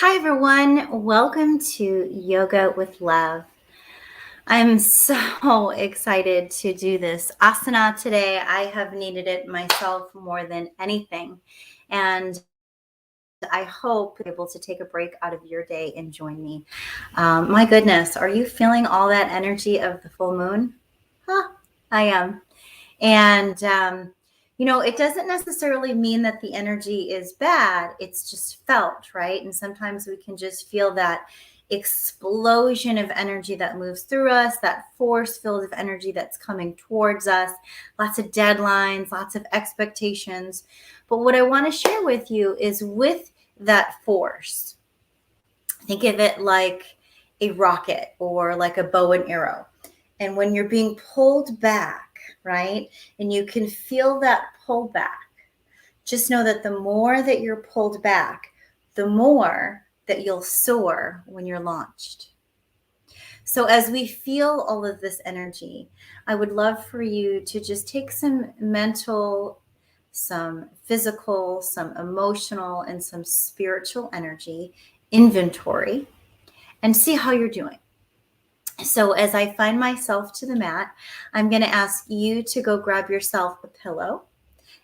Hi, everyone. Welcome to Yoga with Love. I'm so excited to do this asana today. I have needed it myself more than anything. And I hope you're able to take a break out of your day and join me. My goodness, are you feeling all that energy of the full moon? Huh, I am. And, it doesn't necessarily mean that the energy is bad. It's just felt, right? And sometimes we can just feel that explosion of energy that moves through us, that force field of energy that's coming towards us, lots of deadlines, lots of expectations. But what I want to share with you is with that force, think of it like a rocket or like a bow and arrow. And when you're being pulled back, right, and you can feel that pull back, just know that the more that you're pulled back, the more that you'll soar when you're launched. So as we feel all of this energy, I would love for you to just take some mental, some physical, some emotional, and some spiritual energy inventory and see how you're doing. So as I find myself to the mat, I'm going to ask you to go grab yourself a pillow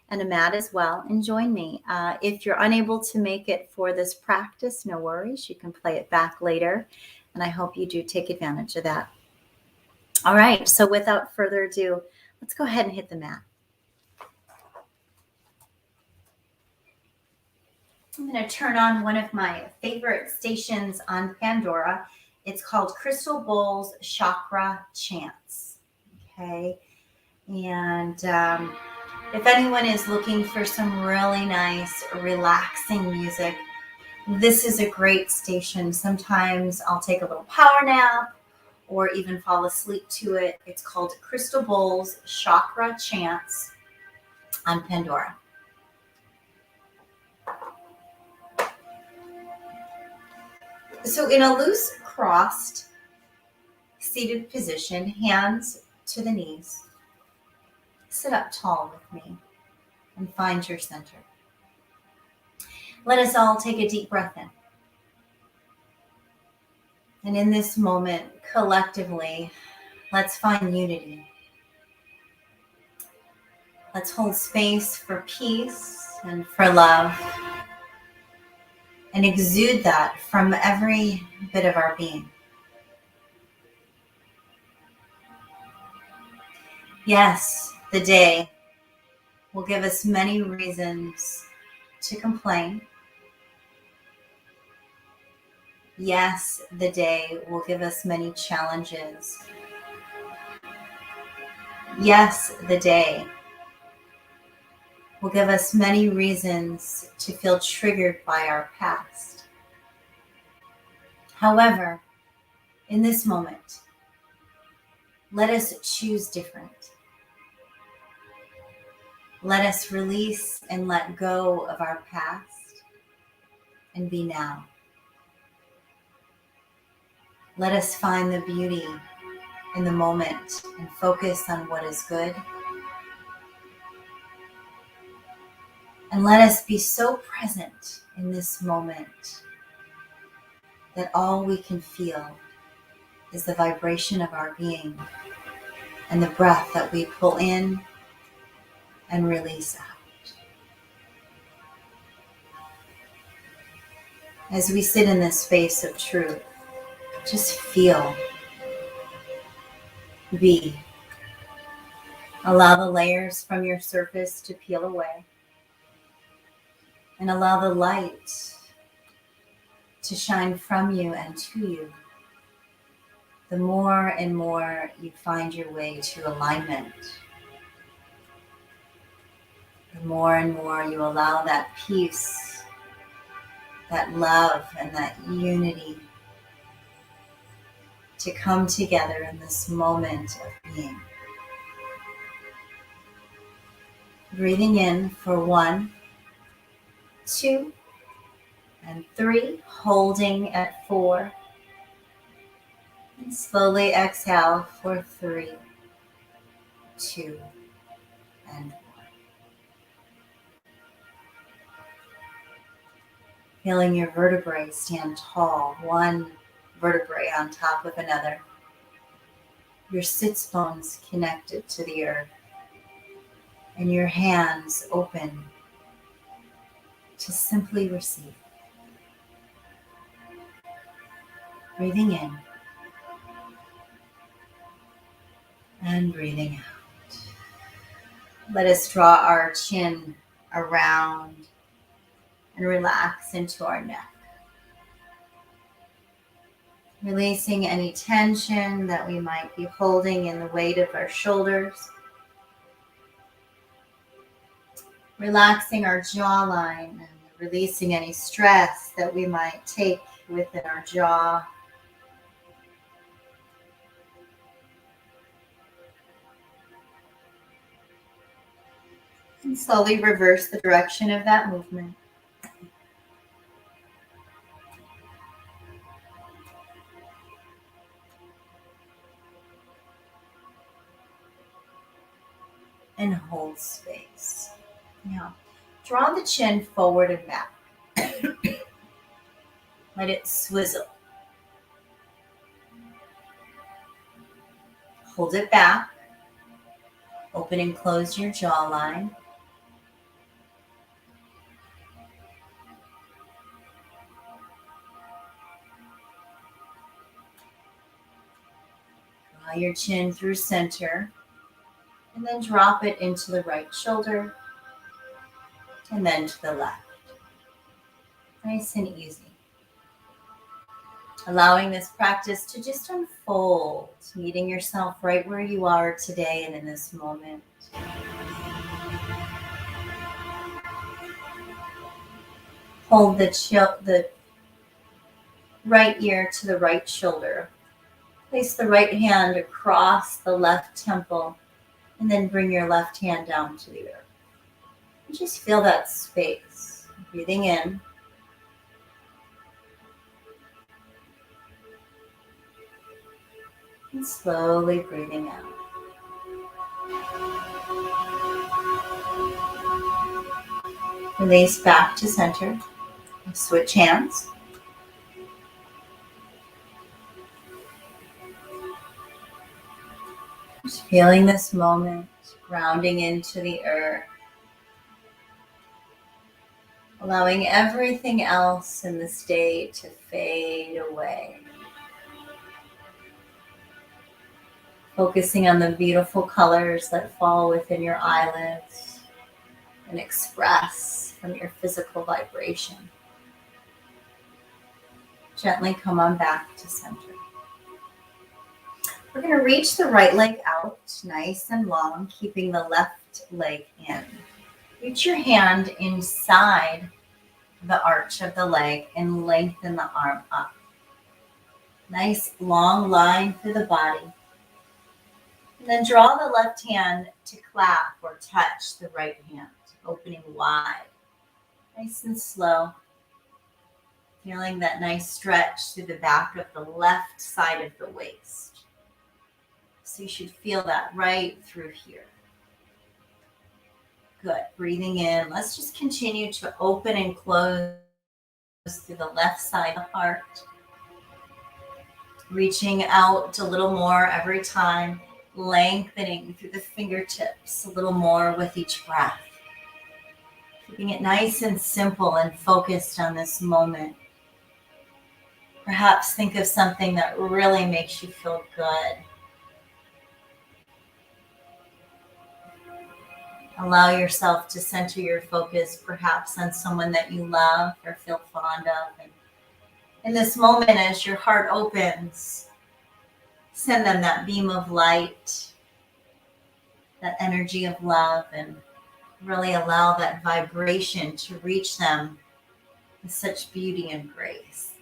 and a mat as well and join me. If you're unable to make it for this practice, no worries. You can play it back later. And I hope you do take advantage of that. All right. So without further ado, let's go ahead and hit the mat. I'm going to turn on one of my favorite stations on Pandora. It's called Crystal Bowl's Chakra Chants. Okay. And if anyone is looking for some really nice, relaxing music, this is a great station. Sometimes I'll take a little power nap or even fall asleep to it. It's called Crystal Bowl's Chakra Chants on Pandora. So in a loose, crossed, seated position, hands to the knees, sit up tall with me and find your center. Let us all take a deep breath in. And in this moment, collectively, let's find unity. Let's hold space for peace and for love and exude that from every bit of our being. Yes, the day will give us many reasons to complain. Yes, the day will give us many challenges. Yes, the day will give us many reasons to feel triggered by our past. However, in this moment, let us choose different. Let us release and let go of our past and be now. Let us find the beauty in the moment and focus on what is good. And let us be so present in this moment that all we can feel is the vibration of our being and the breath that we pull in and release out. As we sit in this space of truth, just feel, be. Allow the layers from your surface to peel away and allow the light to shine from you and to you. The more and more you find your way to alignment, the more and more you allow that peace, that love, and that unity to come together in this moment of being. Breathing in for 1, 2, and 3, holding at 4, and slowly exhale for 3, 2, and 1. Feeling your vertebrae stand tall, one vertebrae on top of another. Your sits bones connected to the earth, and your hands open to simply receive. Breathing in and breathing out. Let us draw our chin around and relax into our neck. Releasing any tension that we might be holding in the weight of our shoulders. Relaxing our jawline and releasing any stress that we might take within our jaw. And slowly reverse the direction of that movement. And hold space. Now, draw the chin forward and back. Let it swizzle. Hold it back. Open and close your jawline. Draw your chin through center. And then drop it into the right shoulder. And then to the left. Nice and easy. Allowing this practice to just unfold, meeting yourself right where you are today and in this moment. Hold the right ear to the right shoulder. Place the right hand across the left temple and then bring your left hand down to the earth. And just feel that space. Breathing in. And slowly breathing out. Release back to center. Switch hands. Just feeling this moment, grounding into the earth. Allowing everything else in this day to fade away. Focusing on the beautiful colors that fall within your eyelids and express from your physical vibration. Gently come on back to center. We're going to reach the right leg out, nice and long, keeping the left leg in. Reach your hand inside the arch of the leg and lengthen the arm up. Nice long line through the body. And then draw the left hand to clap or touch the right hand, opening wide. Nice and slow. Feeling that nice stretch through the back of the left side of the waist. So you should feel that right through here. Good. Breathing in. Let's just continue to open and close through the left side of the heart. Reaching out a little more every time. Lengthening through the fingertips a little more with each breath. Keeping it nice and simple and focused on this moment. Perhaps think of something that really makes you feel good. Allow yourself to center your focus perhaps on someone that you love or feel fond of. And in this moment, as your heart opens, send them that beam of light, that energy of love, and really allow that vibration to reach them with such beauty and grace.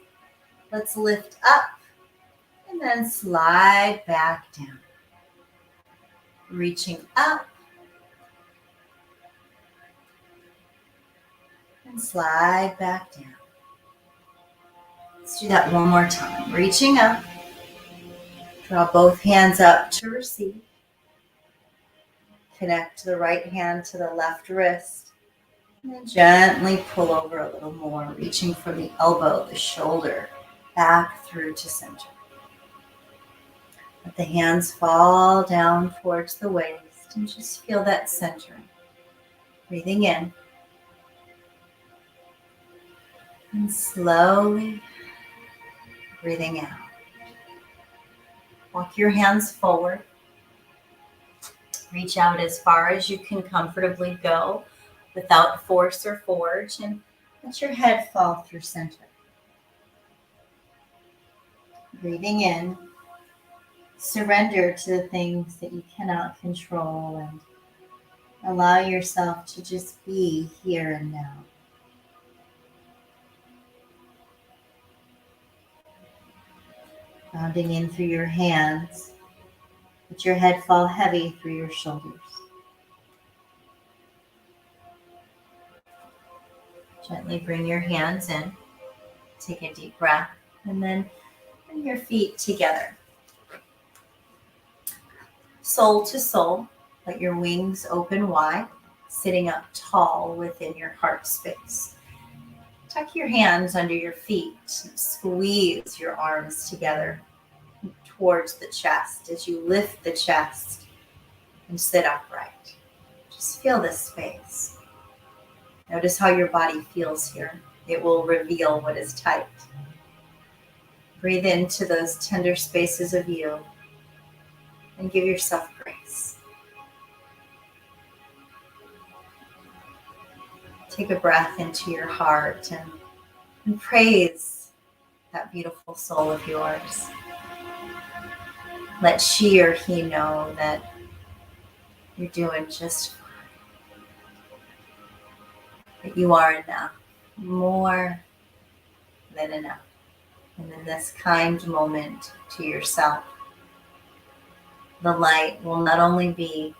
Let's lift up and then slide back down. Reaching up and slide back down. Let's do that one more time. Reaching up. Draw both hands up to receive. Connect the right hand to the left wrist. And then gently pull over a little more, reaching from the elbow, the shoulder, back through to center. Let the hands fall down towards the waist and just feel that centering. Breathing in. And slowly breathing out. Walk your hands forward. Reach out as far as you can comfortably go without force or forge, and let your head fall through center. Breathing in, surrender to the things that you cannot control and allow yourself to just be here and now. Rounding in through your hands, let your head fall heavy through your shoulders. Gently bring your hands in. Take a deep breath and then bring your feet together. Soul to soul, let your wings open wide, sitting up tall within your heart space. Tuck your hands under your feet, squeeze your arms together towards the chest as you lift the chest and sit upright. Just feel this space. Notice how your body feels here. It will reveal what is tight. Breathe into those tender spaces of you and give yourself grace. Take a breath into your heart and praise that beautiful soul of yours. Let she or he know that you're doing just fine. That you are enough, more than enough. And in this kind moment to yourself, the light will not only be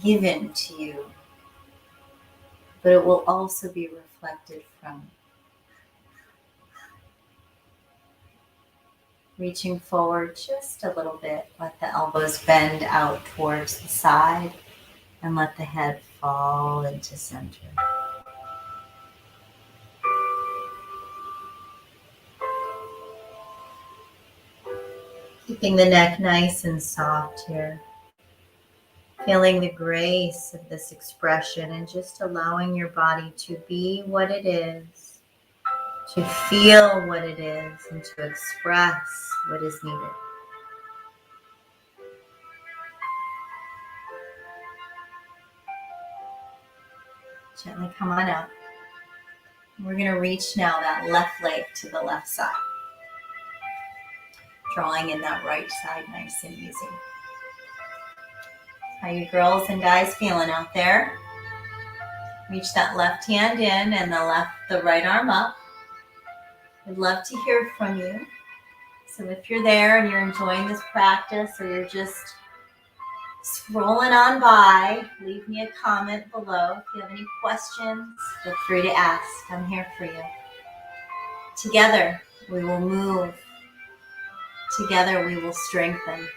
given to you, but it will also be reflected from you. Reaching forward just a little bit, let the elbows bend out towards the side and let the head fall into center. Keeping the neck nice and soft here. Feeling the grace of this expression and just allowing your body to be what it is, to feel what it is, and to express what is needed. Gently come on up. We're going to reach now that left leg to the left side. Drawing in that right side nice and easy. How you girls and guys feeling out there? Reach that left hand in and the right arm up. I'd love to hear from you. So if you're there and you're enjoying this practice or you're just scrolling on by, leave me a comment below. If you have any questions, feel free to ask. I'm here for you. Together, we will move. Together, we will strengthen.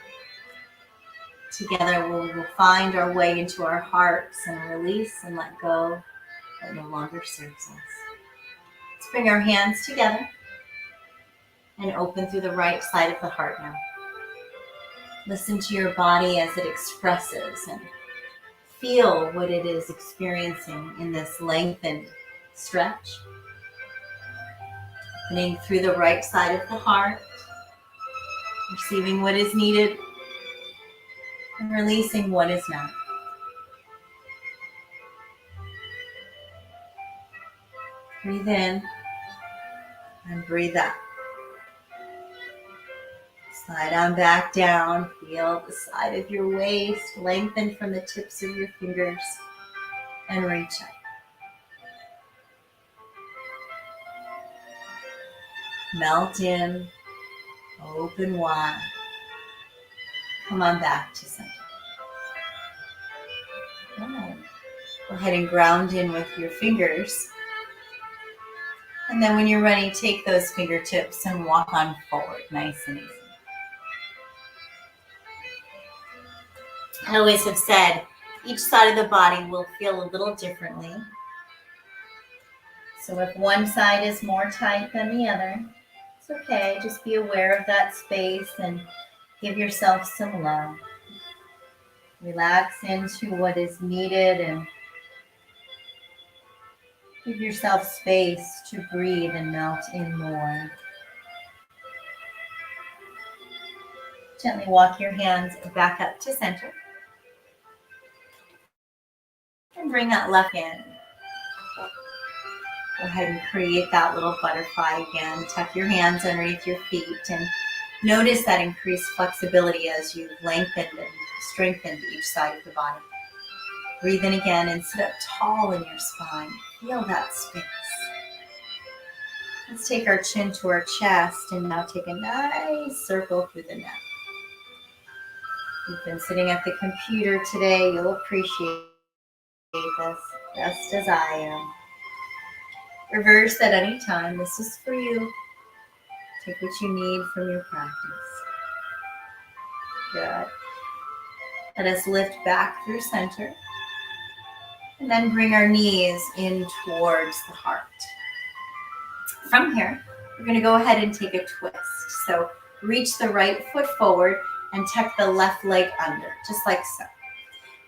Together, we will find our way into our hearts and release and let go that no longer serves us. Let's bring our hands together and open through the right side of the heart now. Listen to your body as it expresses and feel what it is experiencing in this lengthened stretch. Opening through the right side of the heart, receiving what is needed and releasing what is not. Breathe in and breathe out. Slide on back down. Feel the side of your waist lengthen from the tips of your fingers and reach up. Melt in, open wide. Come on back to center. Good. Go ahead and ground in with your fingers. And then when you're ready, take those fingertips and walk on forward, nice and easy. I always have said each side of the body will feel a little differently. So if one side is more tight than the other, it's okay. Just be aware of that space and give yourself some love. Relax into what is needed and give yourself space to breathe and melt in more. Gently walk your hands back up to center and bring that left in. Go ahead and create that little butterfly again. Tuck your hands underneath your feet and notice that increased flexibility as you've lengthened and strengthened each side of the body. Breathe in again and sit up tall in your spine. Feel that space. Let's take our chin to our chest and now take a nice circle through the neck. You've been sitting at the computer today. You'll appreciate this just as I am. Reverse at any time. This is for you. Take what you need from your practice. Good. Let us lift back through center. And then bring our knees in towards the heart. From here, we're going to go ahead and take a twist. So reach the right foot forward and tuck the left leg under, just like so.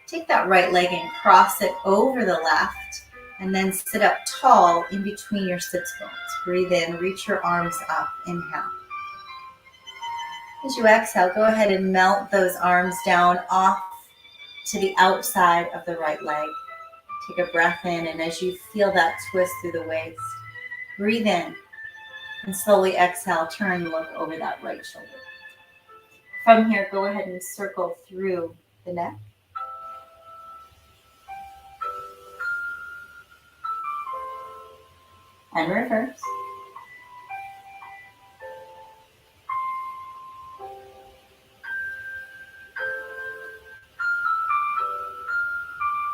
Take that right leg and cross it over the left, and then sit up tall in between your sits bones. Breathe in, reach your arms up, inhale. As you exhale, go ahead and melt those arms down off to the outside of the right leg. Take a breath in, and as you feel that twist through the waist, breathe in and slowly exhale, turn and look over that right shoulder. From here, go ahead and circle through the neck. And reverse.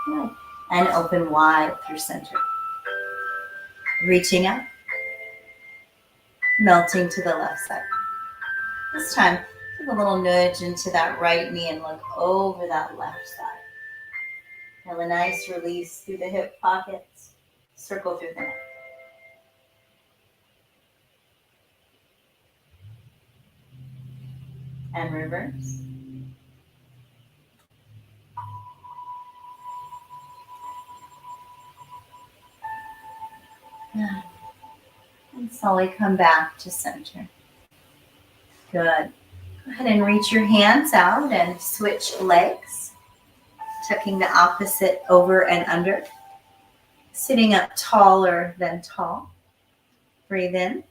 Good. And open wide through center. Reaching up, melting to the left side. This time, give a little nudge into that right knee and look over that left side. Feel a nice release through the hip pockets. Circle through the neck. And reverse. And slowly come back to center. Good. Go ahead and reach your hands out and switch legs. Tucking the opposite over and under. Sitting up taller than tall. Breathe in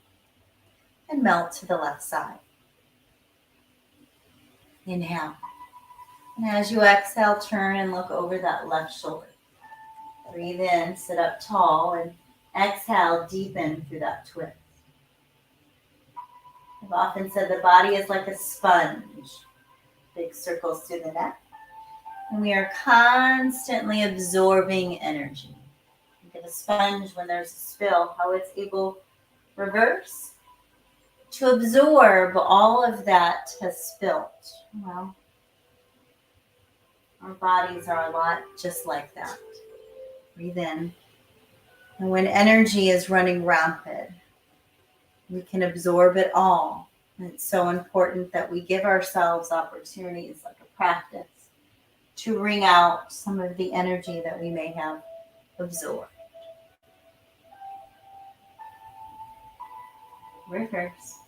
and melt to the left side. Inhale. And as you exhale, turn and look over that left shoulder. Breathe in, sit up tall, and exhale, deepen through that twist. I've often said the body is like a sponge. Big circles through the neck. And we are constantly absorbing energy. Think of a sponge when there's a spill, how it's able reverse to absorb all of that has spilt. Well, our bodies are a lot just like that. Breathe in. And when energy is running rampant, we can absorb it all. And it's so important that we give ourselves opportunities like a practice to wring out some of the energy that we may have absorbed. Reverse.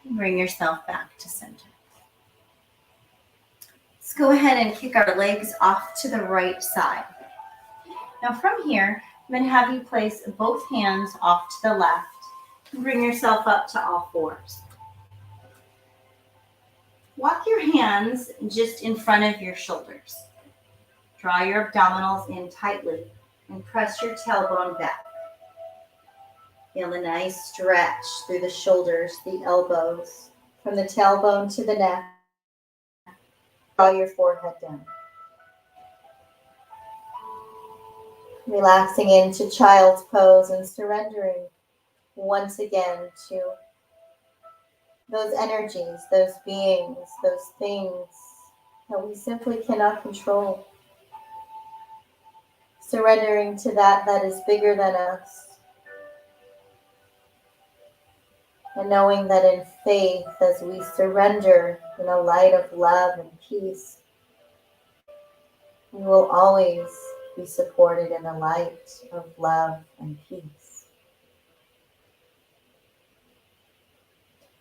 Bring yourself back to center. Let's go ahead and kick our legs off to the right side. Now from here, I'm going to have you place both hands off to the left and bring yourself up to all fours. Walk your hands just in front of your shoulders. Draw your abdominals in tightly and press your tailbone back. Feel a nice stretch through the shoulders, the elbows, from the tailbone to the neck. Draw your forehead down. Relaxing into child's pose and surrendering once again to those energies, those beings, those things that we simply cannot control. Surrendering to that is bigger than us. And knowing that in faith, as we surrender in a light of love and peace, we will always be supported in a light of love and peace.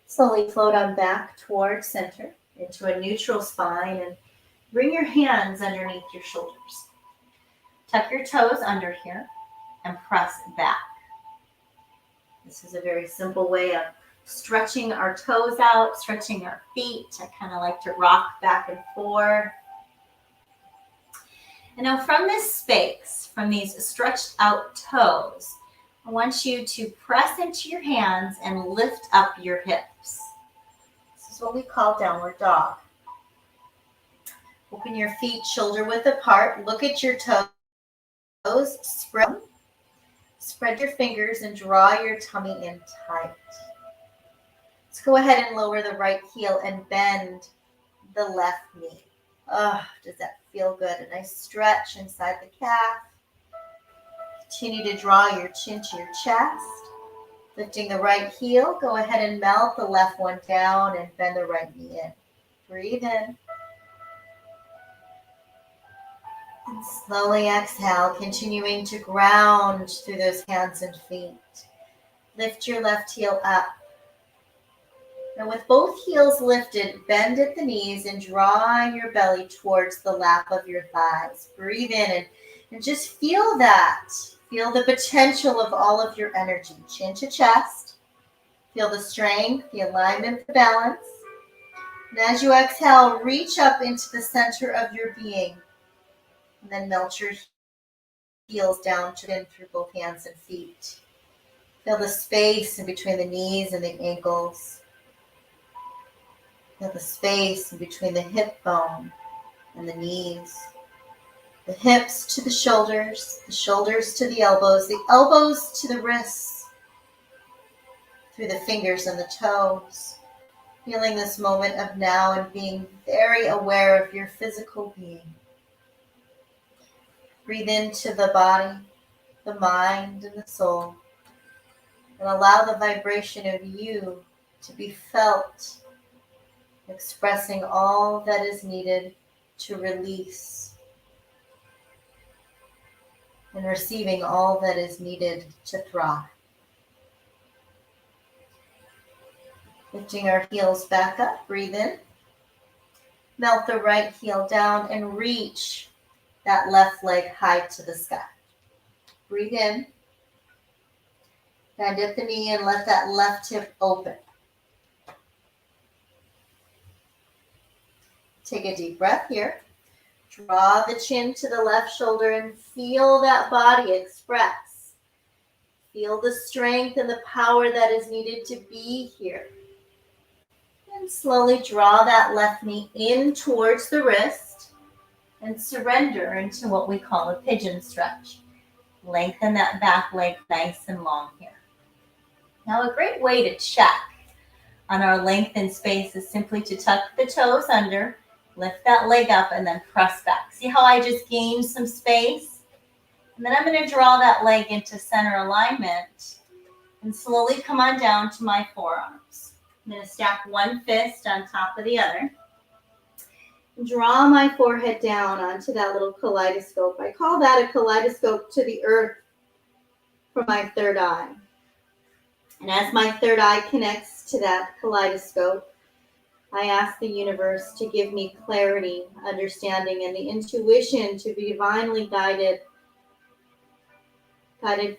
Slowly float on back towards center into a neutral spine and bring your hands underneath your shoulders. Tuck your toes under here and press back. This is a very simple way of stretching our toes out, stretching our feet. I kind of like to rock back and forth. And now from this space, from these stretched out toes, I want you to press into your hands and lift up your hips. This is what we call downward dog. Open your feet shoulder width apart. Look at your toes. Spread your fingers and draw your tummy in tight. Let's go ahead and lower the right heel and bend the left knee. Oh, does that feel good? A nice stretch inside the calf. Continue to draw your chin to your chest. Lifting the right heel, go ahead and melt the left one down and bend the right knee in. Breathe in. And slowly exhale, continuing to ground through those hands and feet. Lift your left heel up. Now with both heels lifted, bend at the knees and draw your belly towards the lap of your thighs. Breathe in and just feel that. Feel the potential of all of your energy, chin to chest. Feel the strength, the alignment, the balance. And as you exhale, reach up into the center of your being. And then melt your heels down to in through both hands and feet. Feel the space in between the knees and the ankles. Feel the space in between the hip bone and the knees. The hips to the shoulders to the elbows to the wrists, through the fingers and the toes. Feeling this moment of now and being very aware of your physical being. Breathe into the body, the mind, and the soul, and allow the vibration of you to be felt, expressing all that is needed to release and receiving all that is needed to thrive. Lifting our heels back up, breathe in. Melt the right heel down and reach that left leg high to the sky. Breathe in. Bend at the knee and let that left hip open. Take a deep breath here. Draw the chin to the left shoulder and feel that body express. Feel the strength and the power that is needed to be here. And slowly draw that left knee in towards the wrist and surrender into what we call a pigeon stretch. Lengthen that back leg nice and long here. Now a great way to check on our lengthened space is simply to tuck the toes under, lift that leg up, and then press back. See how I just gained some space? And then I'm going to draw that leg into center alignment and slowly come on down to my forearms. I'm going to stack one fist on top of the other. Draw my forehead down onto that little kaleidoscope. I call that a kaleidoscope to the earth for my third eye. And as my third eye connects to that kaleidoscope, I ask the universe to give me clarity, understanding, and the intuition to be divinely guided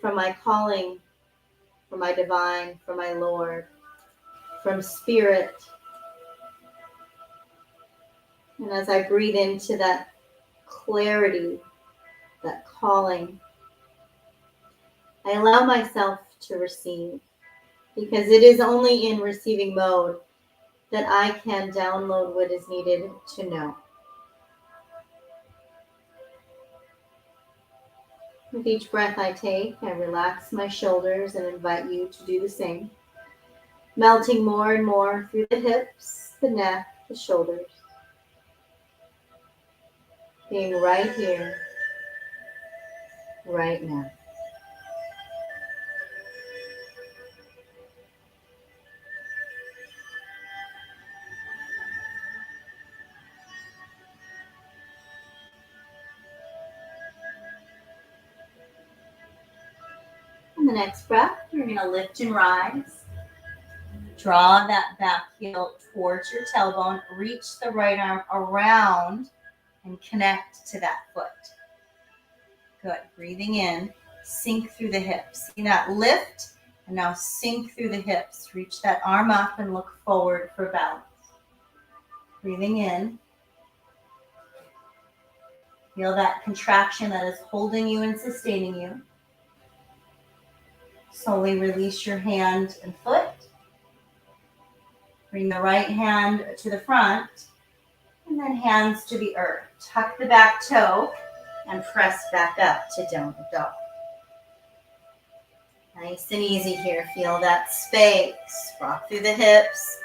from my calling, from my divine, from my Lord, from spirit. And as I breathe into that clarity, that calling, I allow myself to receive, because it is only in receiving mode that I can download what is needed to know. With each breath I take, I relax my shoulders and invite you to do the same. melting more and more through the hips, the neck, the shoulders. Being right here, right now. On the next breath, you're going to lift and rise. Draw that back heel towards your tailbone. Reach the right arm around and connect to that foot. Good. Breathing in. Sink through the hips. See that lift? And now sink through the hips. Reach that arm up and look forward for balance. Breathing in. Feel that contraction that is holding you and sustaining you. Slowly release your hand and foot. Bring the right hand to the front and then hands to the earth. Tuck the back toe and press back up to downward dog. Nice and easy here. Feel that space. Rock through the hips.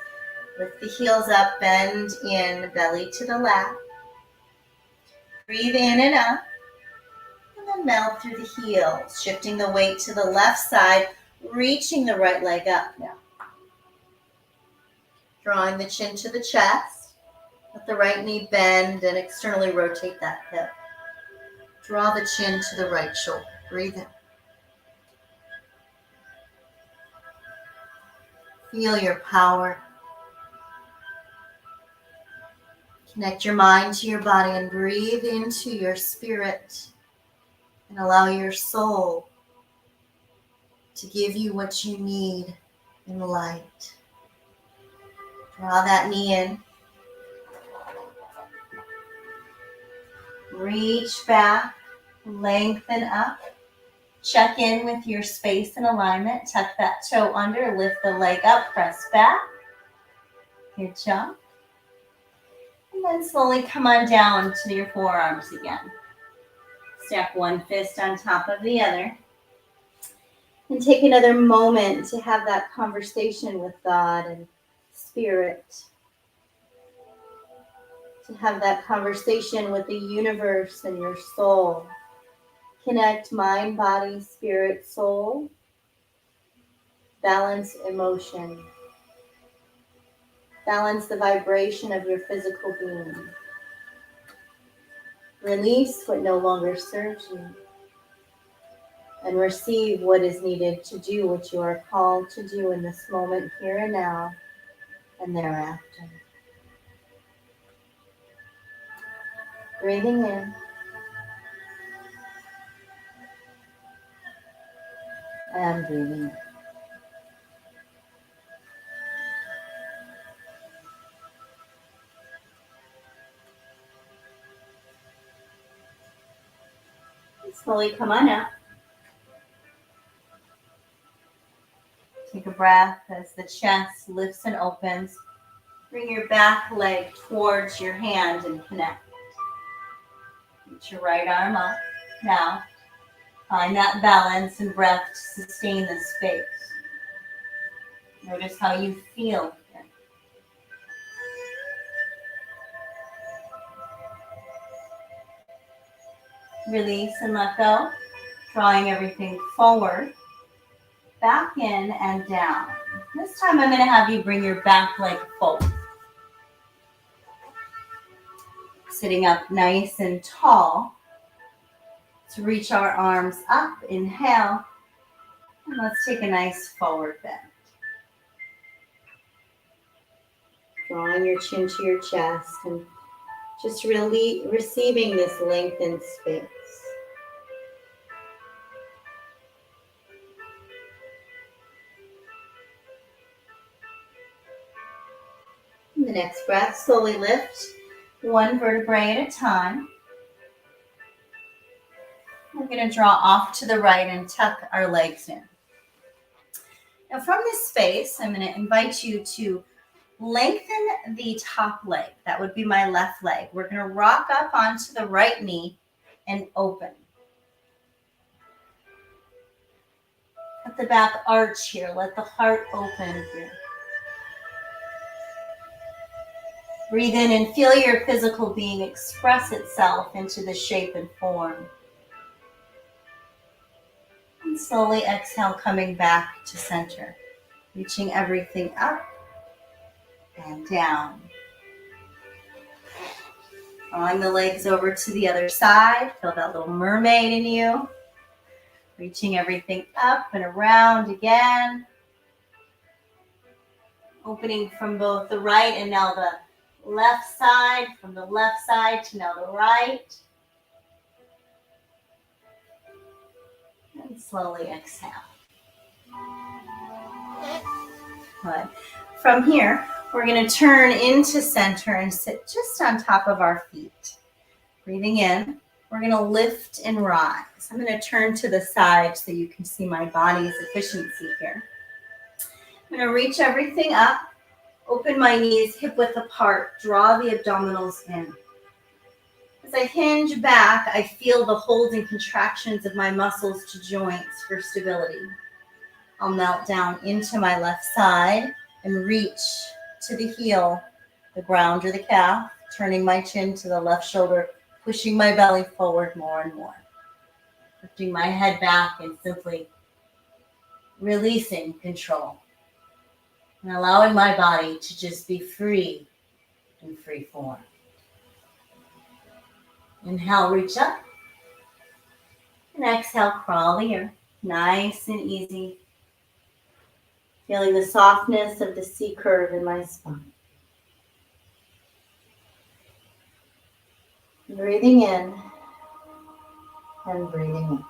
Lift the heels up, bend in, belly to the lap. Breathe in and up. And then melt through the heels, shifting the weight to the left side, reaching the right leg up now. Drawing the chin to the chest. Let the right knee bend and externally rotate that hip. Draw the chin to the right shoulder. Breathe in. Feel your power. Connect your mind to your body and breathe into your spirit and allow your soul to give you what you need in light. Draw that knee in. Reach back, lengthen up. Check in with your space and alignment. Tuck that toe under, lift the leg up, press back. Good job. And then slowly come on down to your forearms again. Stack one fist on top of the other. And take another moment to have that conversation with God and Spirit. To have that conversation with the universe and your soul. Connect mind, body, spirit, soul. Balance emotion. Balance the vibration of your physical being. Release what no longer serves you. And receive what is needed to do what you are called to do in this moment, here and now, and thereafter. Breathing in. And breathing out. Slowly come on up. Take a breath as the chest lifts and opens. Bring your back leg towards your hand and connect. Reach your right arm up. Now, find that balance and breath to sustain the space. Notice how you feel here. Release and let go, drawing everything forward, back in and down. This time I'm going to have you bring your back leg forward. Sitting up nice and tall. Let's reach our arms up, inhale, and let's take a nice forward bend. Drawing your chin to your chest and just really receiving this lengthened space. In the next breath, slowly lift one vertebrae at a time. We're going to draw off to the right and tuck our legs in. Now from this space, I'm going to invite you to lengthen the top leg. That would be my left leg. We're going to rock up onto the right knee and open. Let the back arch here. Let the heart open here. Breathe in and feel your physical being express itself into the shape and form. And slowly exhale, coming back to center, reaching everything up and down. Drawing the legs over to the other side. Feel that little mermaid in you. Reaching everything up and around again. Opening from both the right and now the left side. From the left side to now the right. And slowly exhale. Good. From here, we're going to turn into center and sit just on top of our feet. Breathing in, we're going to lift and rise. I'm going to turn to the side so you can see my body's efficiency here. I'm going to reach everything up, open my knees hip width apart, draw the abdominals in. As I hinge back, I feel the hold and contractions of my muscles to joints for stability. I'll melt down into my left side and reach to the heel, the ground or the calf, turning my chin to the left shoulder, pushing my belly forward more and more. Lifting my head back and simply releasing control. And allowing my body to just be free in free form. Inhale, reach up. And exhale, crawl the earth. Nice and easy. Feeling the softness of the C curve in my spine. Breathing in and breathing in.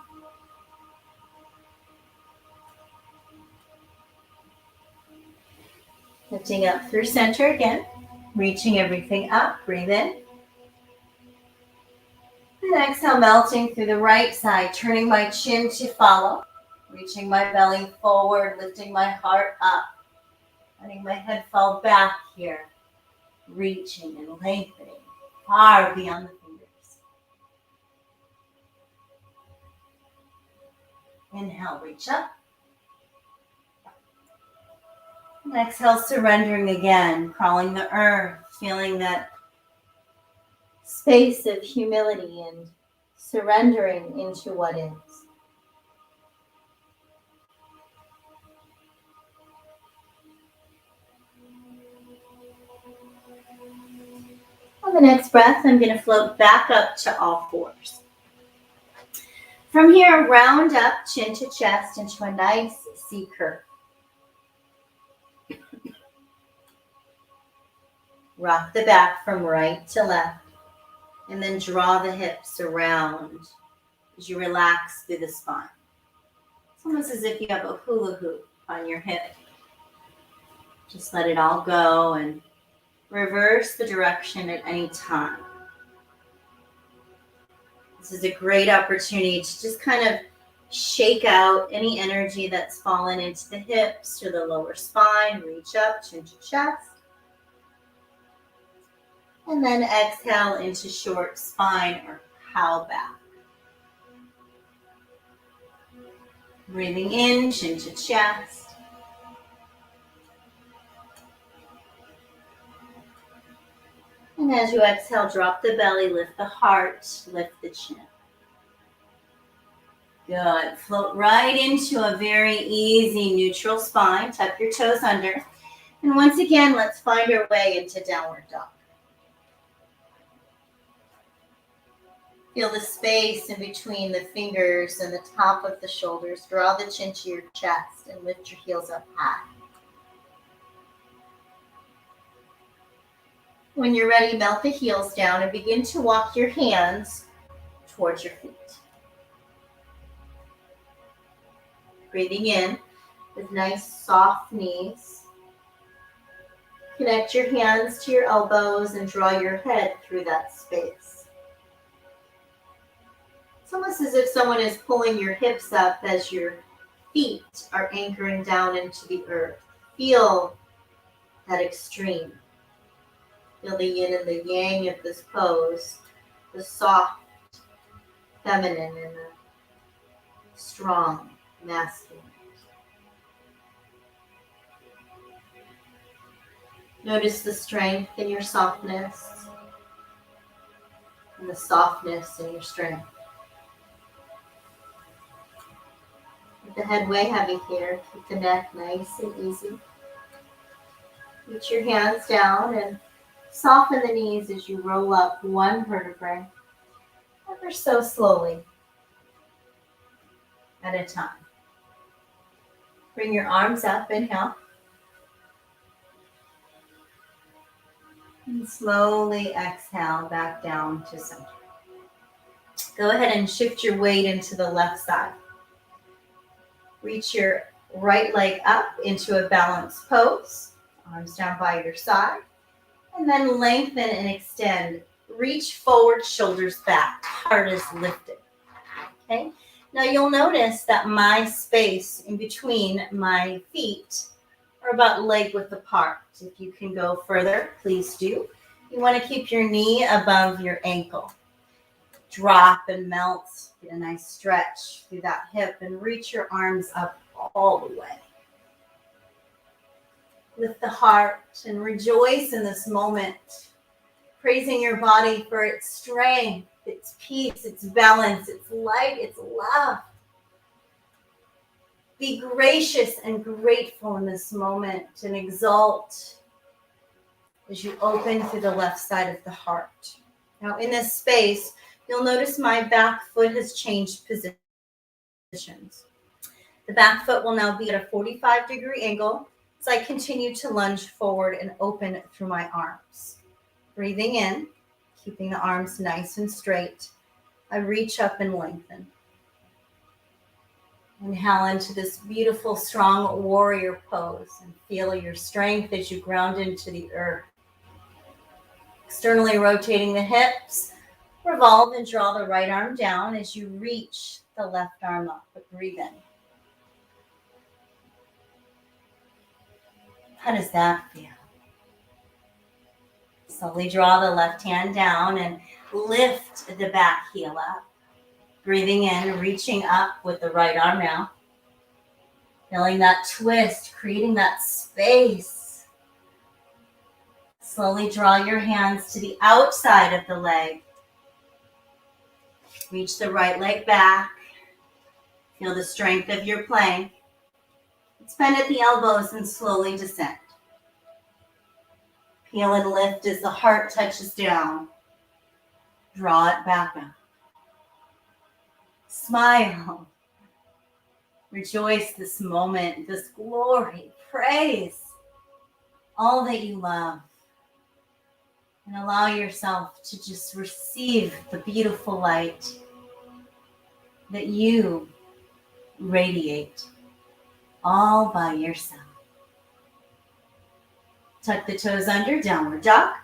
Lifting up through center again. Reaching everything up. Breathe in. And exhale, melting through the right side, turning my chin to follow. Reaching my belly forward, lifting my heart up. Letting my head fall back here. Reaching and lengthening far beyond the fingers. Inhale, reach up. And exhale, surrendering again, crawling the earth, feeling that space of humility and surrendering into what is. On the next breath, I'm going to float back up to all fours. From here, round up, chin to chest, into a nice C curve. Rock the back from right to left, and then draw the hips around as you relax through the spine. It's almost as if you have a hula hoop on your hip. Just let it all go and reverse the direction at any time. This is a great opportunity to just kind of shake out any energy that's fallen into the hips or the lower spine. Reach up, chin to chest. And then exhale into short spine or cow back. Breathing in, chin to chest. And as you exhale, drop the belly, lift the heart, lift the chin. Good. Float right into a very easy neutral spine. Tuck your toes under. And once again, let's find our way into downward dog. Feel the space in between the fingers and the top of the shoulders. Draw the chin to your chest and lift your heels up high. When you're ready, melt the heels down and begin to walk your hands towards your feet. Breathing in with nice soft knees. Connect your hands to your elbows and draw your head through that space. It's almost as if someone is pulling your hips up as your feet are anchoring down into the earth. Feel that extreme. Feel the yin and the yang of this pose, the soft feminine and the strong masculine. Notice the strength in your softness and the softness in your strength. Keep the head way heavy here. Keep the neck nice and easy. Reach your hands down and soften the knees as you roll up one vertebrae, ever so slowly at a time. Bring your arms up, inhale. And slowly exhale back down to center. Go ahead and shift your weight into the left side. Reach your right leg up into a balanced pose. Arms down by your side. And then lengthen and extend. Reach forward, shoulders back. Heart is lifted. Okay? Now you'll notice that my space in between my feet are about leg width apart. If you can go further, please do. You want to keep your knee above your ankle. Drop and melt. Get a nice stretch through that hip and reach your arms up all the way. Lift the heart and rejoice in this moment, praising your body for its strength, its peace, its balance, its light, its love. Be gracious and grateful in this moment and exalt as you open through the left side of the heart. Now in this space, you'll notice my back foot has changed positions. The back foot will now be at a 45-degree angle as I continue to lunge forward and open through my arms. Breathing in, keeping the arms nice and straight, I reach up and lengthen. Inhale into this beautiful, strong warrior pose and feel your strength as you ground into the earth. Externally rotating the hips, revolve and draw the right arm down as you reach the left arm up, but breathe in. How does that feel? Slowly draw the left hand down and lift the back heel up. Breathing in, reaching up with the right arm now. Feeling that twist, creating that space. Slowly draw your hands to the outside of the leg. Reach the right leg back. Feel the strength of your plank. Bend at the elbows and slowly descend. Peel and lift as the heart touches down. Draw it back up. Smile. Rejoice this moment, this glory, praise all that you love. And allow yourself to just receive the beautiful light that you radiate all by yourself. Tuck the toes under, downward dog.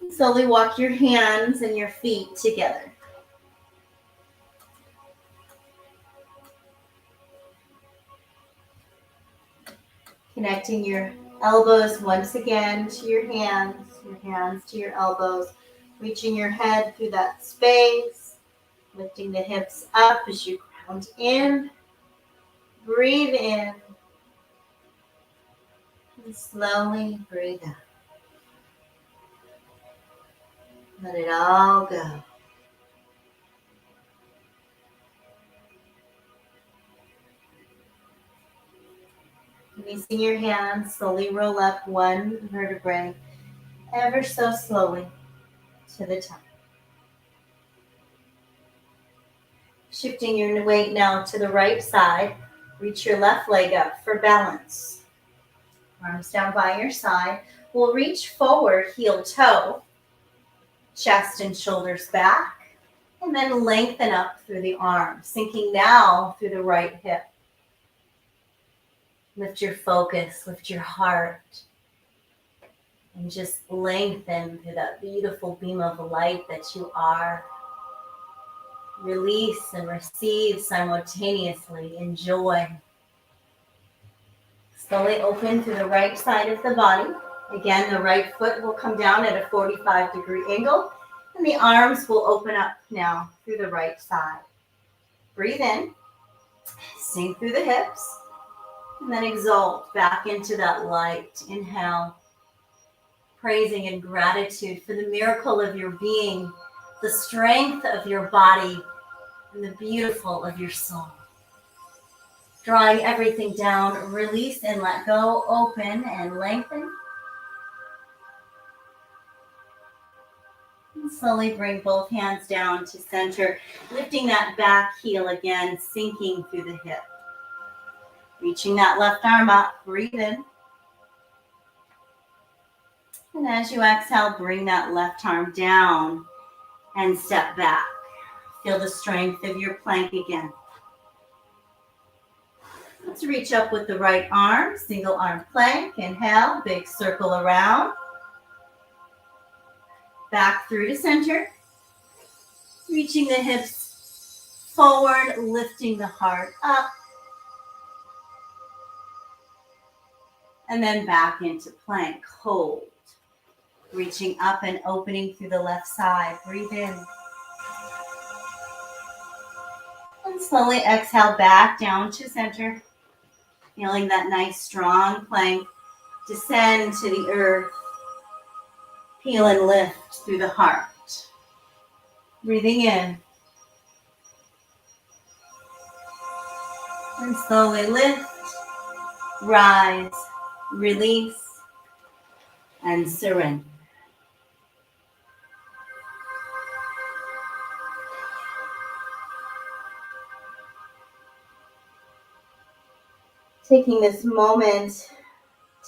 Slowly walk your hands and your feet together. Connecting your elbows once again to your hands to your elbows, reaching your head through that space, lifting the hips up as you ground in. Breathe in and slowly breathe out. Let it all go. Releasing your hands, slowly roll up one vertebrae, ever so slowly to the top. Shifting your weight now to the right side, reach your left leg up for balance. Arms down by your side. We'll reach forward, heel toe, chest and shoulders back, and then lengthen up through the arms, sinking now through the right hip. Lift your focus, lift your heart, and just lengthen through that beautiful beam of light that you are. Release and receive simultaneously. Enjoy. Slowly open through the right side of the body. Again, the right foot will come down at a 45-degree angle, and the arms will open up now through the right side. Breathe in, sink through the hips. And then exalt back into that light. Inhale, praising and gratitude for the miracle of your being, the strength of your body, and the beautiful of your soul. Drawing everything down, release and let go, open and lengthen. And slowly bring both hands down to center, lifting that back heel again, sinking through the hip. Reaching that left arm up, breathe in. And as you exhale, bring that left arm down and step back. Feel the strength of your plank again. Let's reach up with the right arm, single arm plank. Inhale, big circle around. Back through to center. Reaching the hips forward, lifting the heart up. And then back into plank, hold. Reaching up and opening through the left side. Breathe in. And slowly exhale back down to center. Feeling that nice strong plank. Descend to the earth. Peel and lift through the heart. Breathing in. And slowly lift, rise, release, and surrender. Taking this moment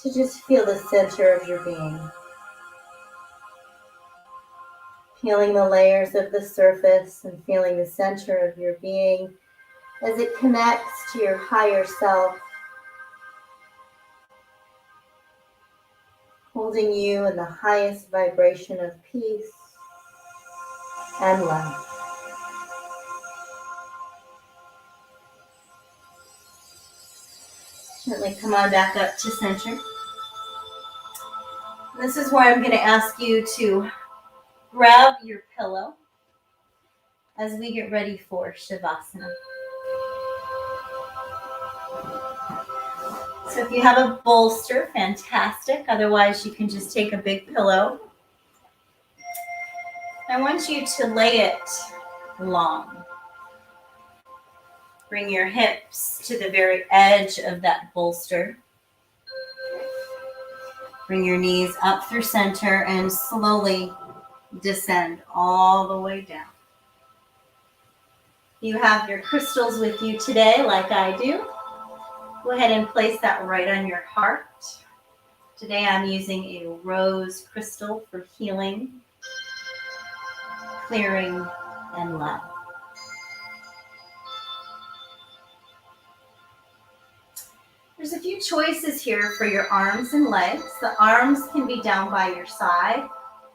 to just feel the center of your being. Peeling the layers of the surface and feeling the center of your being as it connects to your higher self, holding you in the highest vibration of peace and love. Gently come on back up to center. This is where I'm going to ask you to grab your pillow as we get ready for Shavasana. So if you have a bolster, fantastic. Otherwise, you can just take a big pillow. I want you to lay it long. Bring your hips to the very edge of that bolster. Bring your knees up through center and slowly descend all the way down. You have your crystals with you today, like I do. Go ahead and place that right on your heart. Today I'm using a rose crystal for healing, clearing, and love. There's a few choices here for your arms and legs. The arms can be down by your side,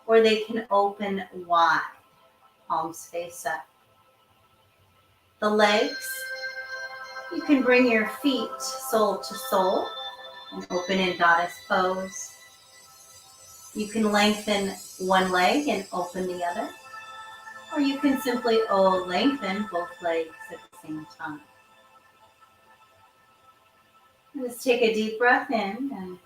or they can open wide, palms face up. The legs, you can bring your feet sole to sole and open in goddess pose. You can lengthen one leg and open the other, or you can simply lengthen both legs at the same time. Let's take a deep breath in, and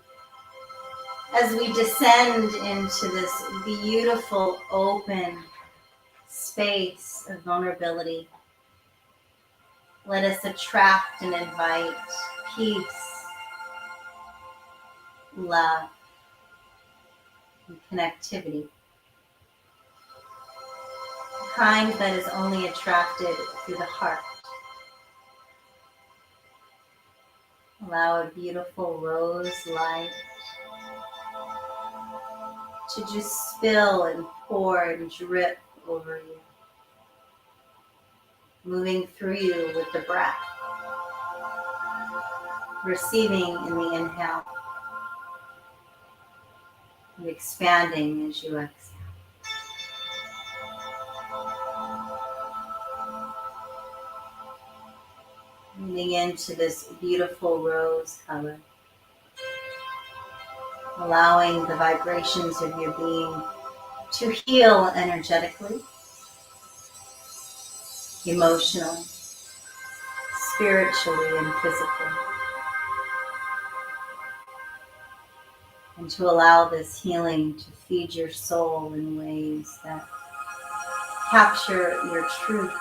as we descend into this beautiful open space of vulnerability, let us attract and invite peace, love, and connectivity. The kind that is only attracted through the heart. Allow a beautiful rose light to just spill and pour and drip over you, moving through you with the breath, receiving in the inhale and expanding as you exhale. Moving into this beautiful rose color, allowing the vibrations of your being to heal energetically, emotionally, spiritually, and physically. and to allow this healing to feed your soul in ways that capture your truth,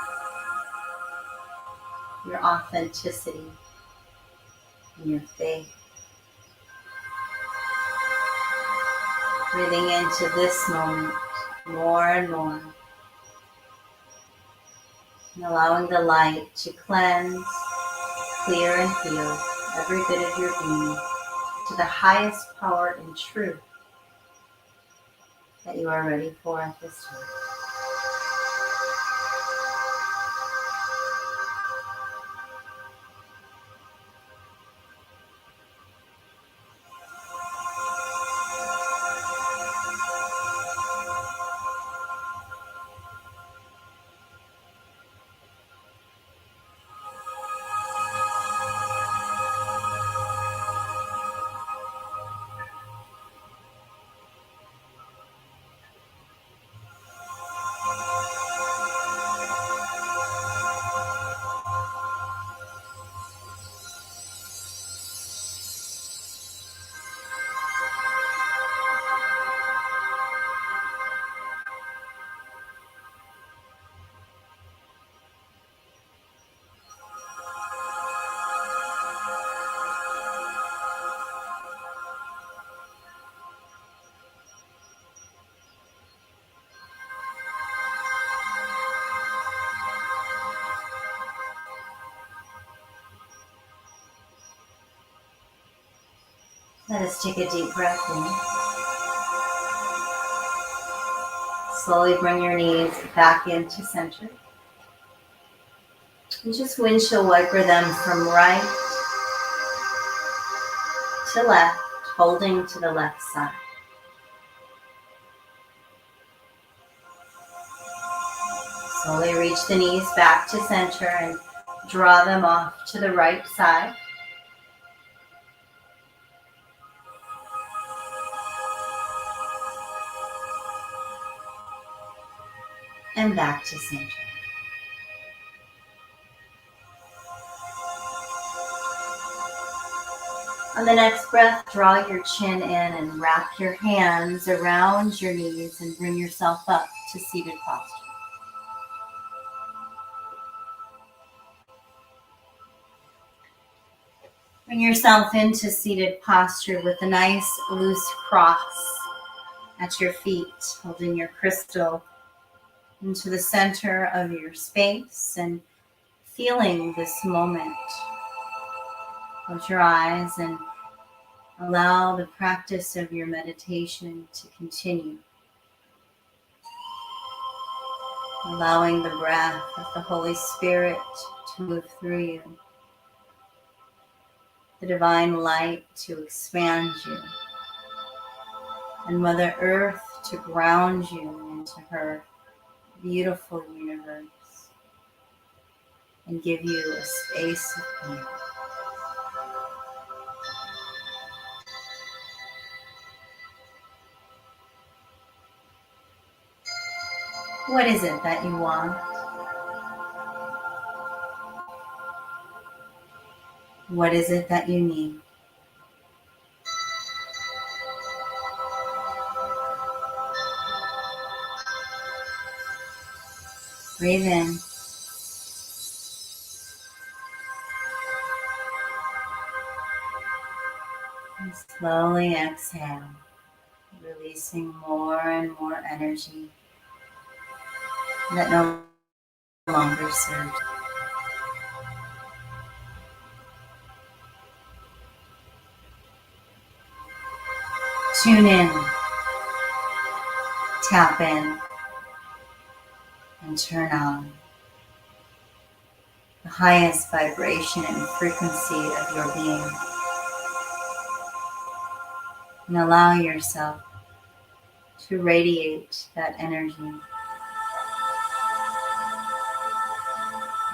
your authenticity, and your faith. Breathing into this moment more and more, and allowing the light to cleanse, clear, and heal every bit of your being to the highest power and truth that you are ready for at this time. Let us take a deep breath in. Slowly bring your knees back into center. And just windshield wiper them from right to left, holding to the left side. Slowly reach the knees back to center and draw them off to the right side. And back to center. On the next breath, draw your chin in and wrap your hands around your knees and bring yourself up to seated posture. Bring yourself into seated posture with a nice loose cross at your feet, holding your crystal into the center of your space and feeling this moment. Close your eyes and allow the practice of your meditation to continue. Allowing the breath of the Holy Spirit to move through you. The divine light to expand you. And Mother Earth to ground you into her beautiful universe and give you a space of being. What is it that you want? What is it that you need? Breathe in. And slowly exhale, releasing more and more energy that no longer serves. Tune in, tap in, and turn on the highest vibration and frequency of your being. And allow yourself to radiate that energy.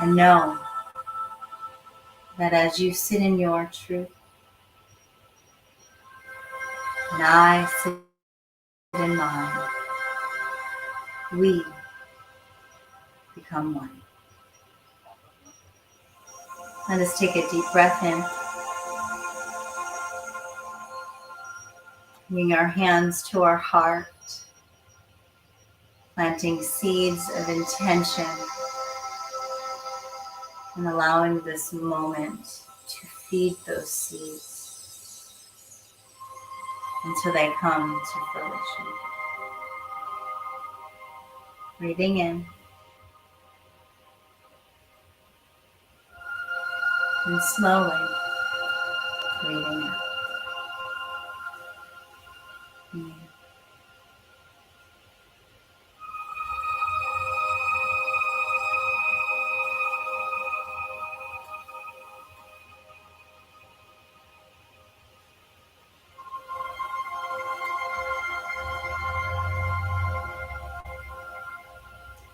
And know that as you sit in your truth, and I sit in mine, we become one. Let us take a deep breath in. Bring our hands to our heart, planting seeds of intention and allowing this moment to feed those seeds until they come to fruition. Breathing in and slowly breathing out.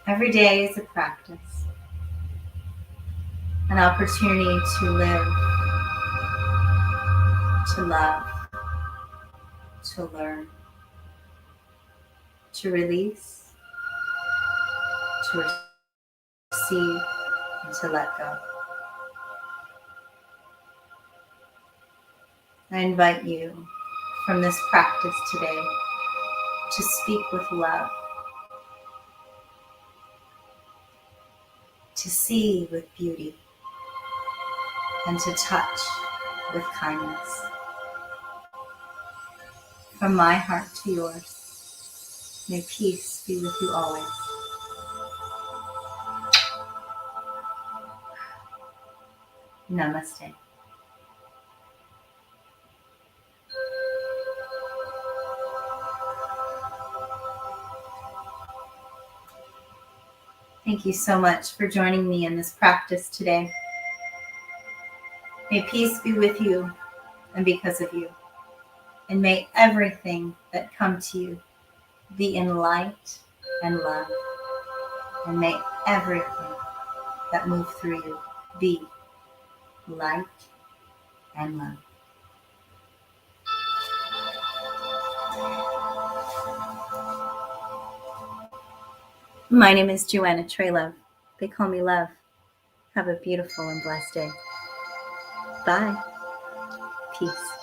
Every day is a practice, an opportunity to live, to love, to learn, to release, to receive, and to let go. I invite you from this practice today to speak with love, to see with beauty, and to touch with kindness. From my heart to yours, may peace be with you always. Namaste. Thank you so much for joining me in this practice today. May peace be with you and because of you. And may everything that come to you be in light and love. And may everything that moves through you be light and love. My name is Joanna Trelove. They call me Love. Have a beautiful and blessed day. Bye. Peace.